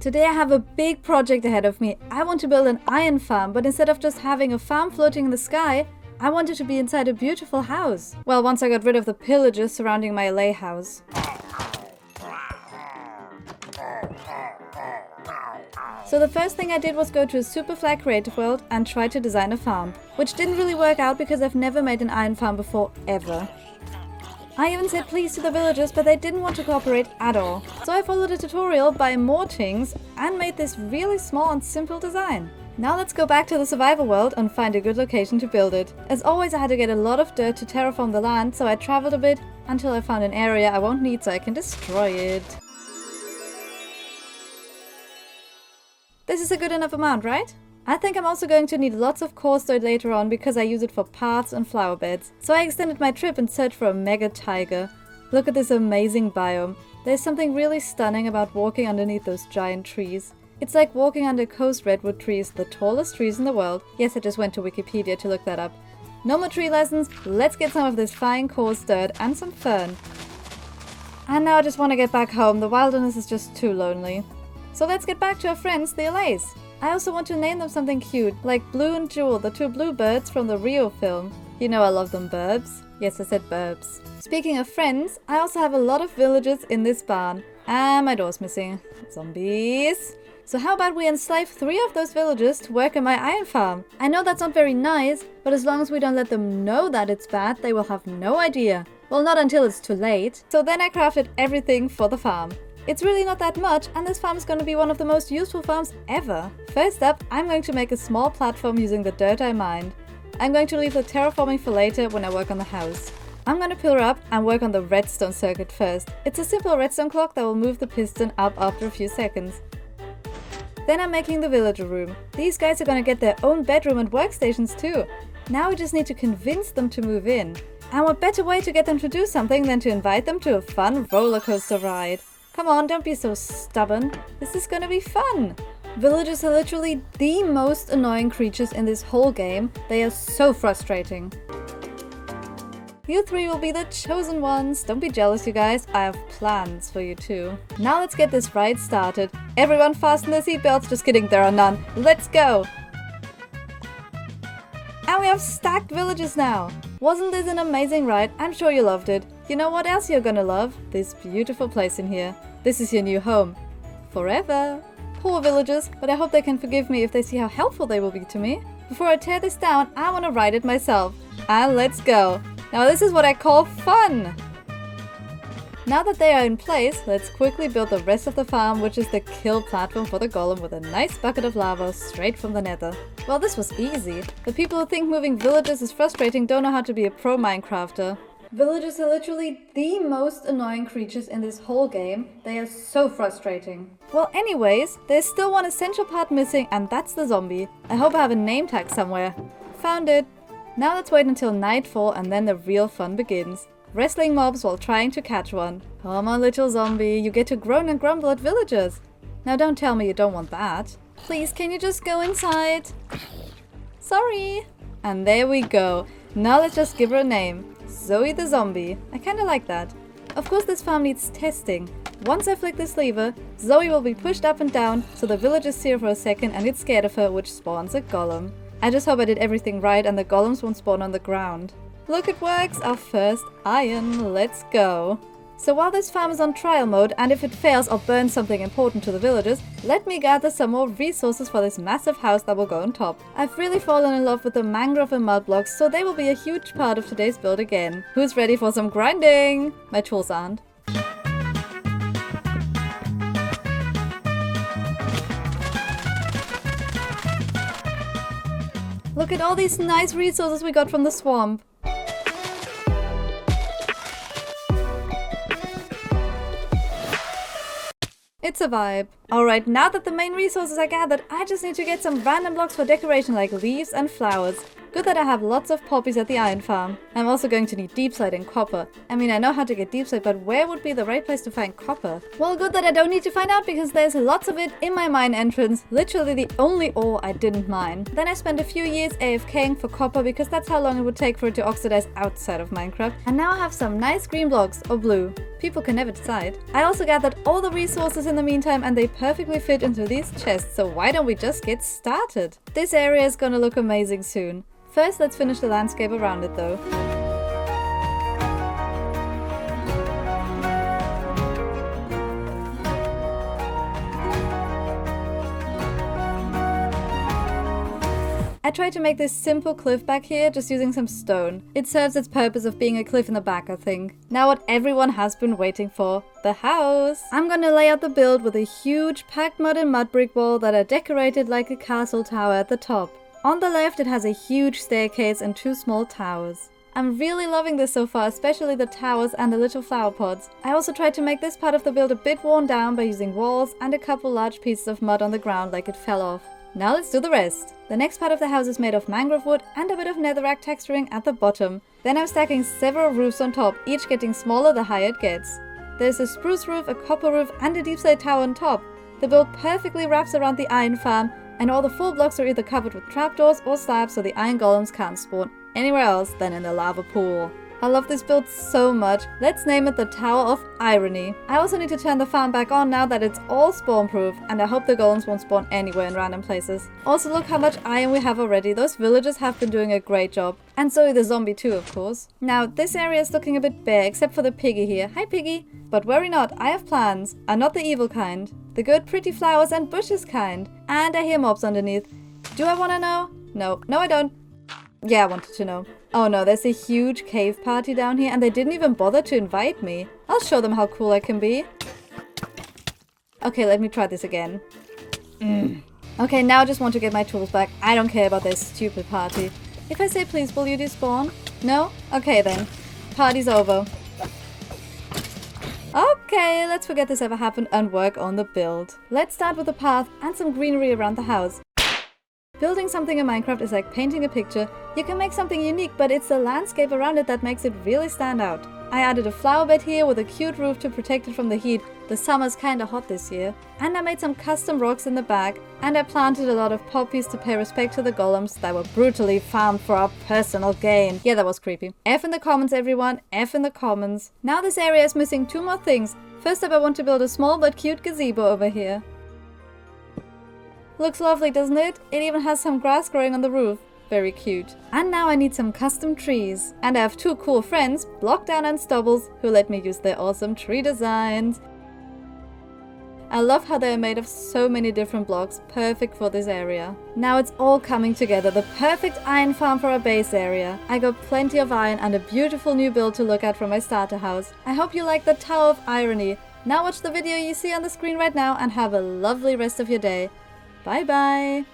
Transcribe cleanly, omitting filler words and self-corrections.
Today I have a big project ahead of me. I want to build an iron farm, but instead of just having a farm floating in the sky, I wanted to be inside a beautiful house. Well, once I got rid of the pillages surrounding my lay house. So the first thing I did was go to a super flat creative world and try to design a farm, which didn't really work out because I've never made an iron farm before, ever. I even said please to the villagers, but they didn't want to cooperate at all. So I followed a tutorial by Moretingz and made this really small and simple design. Now let's go back to the survival world and find a good location to build it. As always, I had to get a lot of dirt to terraform the land, so I traveled a bit until I found an area I won't need so I can destroy it. This is a good enough amount, right? I think I'm also going to need lots of coarse dirt later on because I use it for paths and flower beds. So I extended my trip and searched for a mega taiga. Look at this amazing biome. There's something really stunning about walking underneath those giant trees. It's like walking under coast redwood trees, the tallest trees in the world. Yes, I just went to Wikipedia to look that up. No more tree lessons, let's get some of this fine coarse dirt and some fern. And now I just want to get back home, the wilderness is just too lonely. So let's get back to our friends, the Allays. I also want to name them something cute, like Blue and Jewel, the two blue birds from the Rio film. You know I love them burbs. Yes, I said burbs. Speaking of friends, I also have a lot of villagers in this barn. And my door's missing. Zombies. So how about we enslave 3 of those villagers to work in my iron farm? I know that's not very nice, but as long as we don't let them know that it's bad, they will have no idea. Well, not until it's too late. So then I crafted everything for the farm. It's really not that much, and this farm is going to be one of the most useful farms ever. First up, I'm going to make a small platform using the dirt I mined. I'm going to leave the terraforming for later when I work on the house. I'm going to pillar up and work on the redstone circuit first. It's a simple redstone clock that will move the piston up after a few seconds. Then I'm making the villager room. These guys are going to get their own bedroom and workstations too. Now we just need to convince them to move in. And what better way to get them to do something than to invite them to a fun roller coaster ride. Come on, don't be so stubborn. This is gonna be fun! Villagers are literally the most annoying creatures in this whole game. They are so frustrating. You 3 will be the chosen ones. Don't be jealous, you guys. I have plans for you too. Now let's get this ride started. Everyone fasten their seatbelts. Just kidding, there are none. Let's go! And we have stacked villages now. Wasn't this an amazing ride? I'm sure you loved it. You know what else you're gonna love? This beautiful place in here. This is your new home. Forever. Poor villagers, but I hope they can forgive me if they see how helpful they will be to me. Before I tear this down, I want to ride it myself. And let's go. Now this is what I call fun! Now that they are in place, let's quickly build the rest of the farm, which is the kill platform for the golem with a nice bucket of lava straight from the nether. Well, this was easy. The people who think moving villages is frustrating don't know how to be a pro Minecrafter. Villagers are literally the most annoying creatures in this whole game. They are so frustrating. Well, anyways, there's still one essential part missing, and that's the zombie. I hope I have a name tag somewhere. Found it! Now let's wait until nightfall and then the real fun begins. Wrestling mobs while trying to catch one. Come on, little zombie, you get to groan and grumble at villagers. Now don't tell me you don't want that. Please, can you just go inside? Sorry! And there we go. Now let's just give her a name. Zoe the zombie. I kinda like that. Of course this farm needs testing. Once I flick this lever, Zoe will be pushed up and down, so the villagers see her for a second and get scared of her, which spawns a golem. I just hope I did everything right and the golems won't spawn on the ground. Look, it works! Our first iron. Let's go! So while this farm is on trial mode, and if it fails or burns something important to the villagers, let me gather some more resources for this massive house that will go on top. I've really fallen in love with the mangrove and mud blocks, so they will be a huge part of today's build again. Who's ready for some grinding? My tools aren't. Look at all these nice resources we got from the swamp. It's a vibe. Alright, now that the main resources are gathered, I just need to get some random blocks for decoration like leaves and flowers. Good that I have lots of poppies at the iron farm. I'm also going to need deepslate and copper. I mean, I know how to get deepslate, but where would be the right place to find copper? Well, good that I don't need to find out because there's lots of it in my mine entrance. Literally the only ore I didn't mine. Then I spent a few years AFKing for copper because that's how long it would take for it to oxidize outside of Minecraft. And now I have some nice green blocks, or blue. People can never decide. I also gathered all the resources in the meantime and they perfectly fit into these chests, so why don't we just get started? This area is gonna look amazing soon. First, let's finish the landscape around it though. I tried to make this simple cliff back here just using some stone. It serves its purpose of being a cliff in the back, I think. Now what everyone has been waiting for, the house. I'm gonna lay out the build with a huge packed mud and mud brick wall that are decorated like a castle tower at the top. On the left it has a huge staircase and 2 small towers. I'm really loving this so far, especially the towers and the little flower pots. I also tried to make this part of the build a bit worn down by using walls and a couple large pieces of mud on the ground like it fell off. Now let's do the rest. The next part of the house is made of mangrove wood and a bit of netherrack texturing at the bottom. Then I'm stacking several roofs on top, each getting smaller the higher it gets. There's a spruce roof, a copper roof and a deep slate tower on top. The build perfectly wraps around the iron farm, and all the full blocks are either covered with trapdoors or slabs so the iron golems can't spawn anywhere else than in the lava pool. I love this build so much. Let's name it the Tower of Irony. I also need to turn the farm back on now that it's all spawn proof, and I hope the golems won't spawn anywhere in random places. Also look how much iron we have already. Those villagers have been doing a great job. And so the zombie too, of course. Now this area is looking a bit bare except for the piggy here. Hi piggy! But worry not, I have plans. And not the evil kind. The good pretty flowers and bushes kind. And I hear mobs underneath. Do I wanna know? No. No I don't. Yeah, I wanted to know. Oh no, there's a huge cave party down here and they didn't even bother to invite me. I'll show them how cool I can be. Okay, let me try this again. Okay, now I just want to get my tools back. I don't care about this stupid party. If I say please, will you despawn? No? Okay then. Party's over. Okay, let's forget this ever happened and work on the build. Let's start with a path and some greenery around the house. Building something in Minecraft is like painting a picture. You can make something unique, but it's the landscape around it that makes it really stand out. I added a flower bed here with a cute roof to protect it from the heat. The summer's kinda hot this year. And I made some custom rocks in the back. And I planted a lot of poppies to pay respect to the golems that were brutally farmed for our personal gain. Yeah, that was creepy. F in the comments, everyone. F in the comments. Now this area is missing 2 more things. First up, I want to build a small but cute gazebo over here. Looks lovely, doesn't it? It even has some grass growing on the roof. Very cute. And now I need some custom trees. And I have 2 cool friends, Blockdown and Stubbles, who let me use their awesome tree designs. I love how they are made of so many different blocks, perfect for this area. Now it's all coming together, the perfect iron farm for our base area. I got plenty of iron and a beautiful new build to look at from my starter house. I hope you like the Tower of Irony. Now watch the video you see on the screen right now and have a lovely rest of your day. Bye bye!